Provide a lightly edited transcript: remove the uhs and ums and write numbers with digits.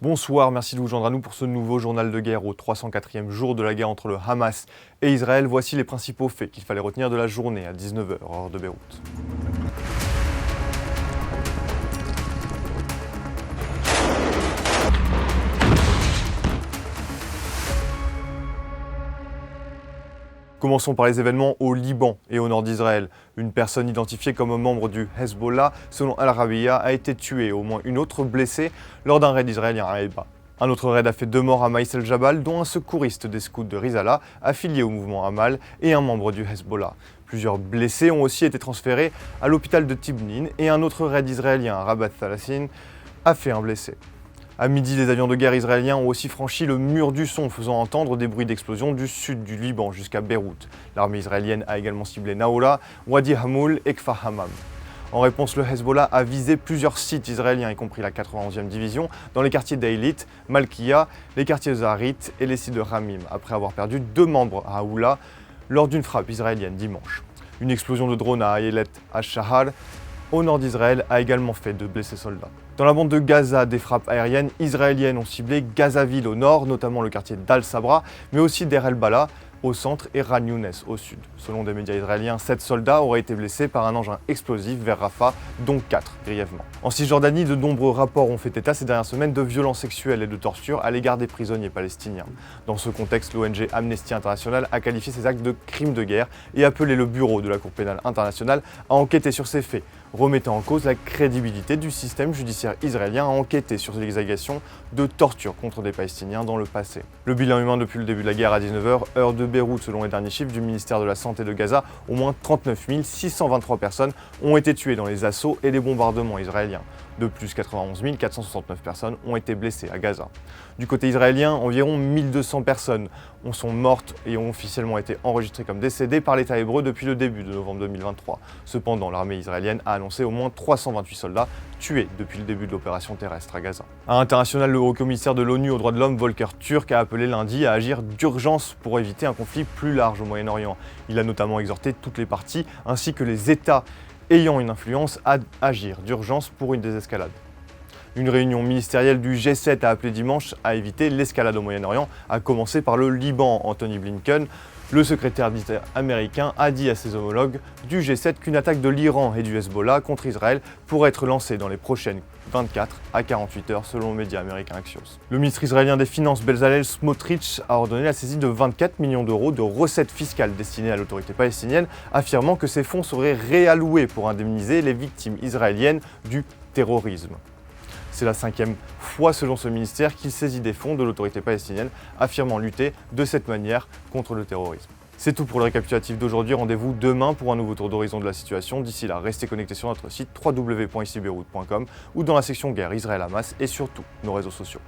Bonsoir, merci de vous joindre à nous pour ce nouveau journal de guerre au 304e jour de la guerre entre le Hamas et Israël. Voici les principaux faits qu'il fallait retenir de la journée à 19 h, heure de Beyrouth. Commençons par les événements au Liban et au nord d'Israël. Une personne identifiée comme membre du Hezbollah, selon Al-Arabiya, a été tuée et au moins une autre blessée lors d'un raid israélien à Elba. Un autre raid a fait 2 morts à Maïs el-Jabal, dont un secouriste des scouts de Rizallah, affilié au mouvement Amal, et un membre du Hezbollah. Plusieurs blessés ont aussi été transférés à l'hôpital de Tibnin et un autre raid israélien à Rabat Thalassin a fait un blessé. À midi, les avions de guerre israéliens ont aussi franchi le mur du son, faisant entendre des bruits d'explosion du sud du Liban jusqu'à Beyrouth. L'armée israélienne a également ciblé Naoula, Wadi Hamoul et Kfar Hammam. En réponse, le Hezbollah a visé plusieurs sites israéliens, y compris la 91e division, dans les quartiers d'Eilit, Malkiya, les quartiers de Zaharit et les sites de Ramim, après avoir perdu 2 membres à Aoula lors d'une frappe israélienne dimanche. Une explosion de drone à Ayelet al-Shahar, au nord d'Israël, a également fait 2 blessés soldats. Dans la bande de Gaza, des frappes aériennes israéliennes ont ciblé Gazaville au nord, notamment le quartier d'Al-Sabra, mais aussi Deir el-Bala au centre et Ran Younes au sud. Selon des médias israéliens, 7 soldats auraient été blessés par un engin explosif vers Rafah, dont 4 grièvement. En Cisjordanie, de nombreux rapports ont fait état ces dernières semaines de violences sexuelles et de tortures à l'égard des prisonniers palestiniens. Dans ce contexte, l'ONG Amnesty International a qualifié ces actes de crimes de guerre et appelé le bureau de la Cour pénale internationale à enquêter sur ces faits, remettant en cause la crédibilité du système judiciaire israélien à enquêter sur les allégations de torture contre des Palestiniens dans le passé. Le bilan humain depuis le début de la guerre à 19 h, heure de Beyrouth, selon les derniers chiffres du ministère de la Santé de Gaza, au moins 39 623 personnes ont été tuées dans les assauts et les bombardements israéliens. De plus, 91 469 personnes ont été blessées à Gaza. Du côté israélien, environ 1200 personnes sont mortes et ont officiellement été enregistrées comme décédées par l'État hébreu depuis le début de novembre 2023. Cependant, l'armée israélienne a annoncé au moins 328 soldats tués depuis le début de l'opération terrestre à Gaza. À l'international, le haut-commissaire de l'ONU aux droits de l'homme, Volker Turk, a appelé lundi à agir d'urgence pour éviter un conflit plus large au Moyen-Orient. Il a notamment exhorté toutes les parties ainsi que les États ayant une influence à agir d'urgence pour une désescalade. Une réunion ministérielle du G7 a appelé dimanche à éviter l'escalade au Moyen-Orient, à commencer par le Liban. Anthony Blinken, le secrétaire d'État américain, a dit à ses homologues du G7 qu'une attaque de l'Iran et du Hezbollah contre Israël pourrait être lancée dans les prochaines 24 à 48 heures selon le média américain Axios. Le ministre israélien des Finances Bezalel Smotrich a ordonné la saisie de 24 millions d'euros de recettes fiscales destinées à l'autorité palestinienne, affirmant que ces fonds seraient réalloués pour indemniser les victimes israéliennes du terrorisme. C'est la 5e fois selon ce ministère qu'il saisit des fonds de l'autorité palestinienne, affirmant lutter de cette manière contre le terrorisme. C'est tout pour le récapitulatif d'aujourd'hui. Rendez-vous demain pour un nouveau tour d'horizon de la situation. D'ici là, restez connectés sur notre site www.icbeyrouth.com ou dans la section guerre Israël-Hamas et surtout nos réseaux sociaux.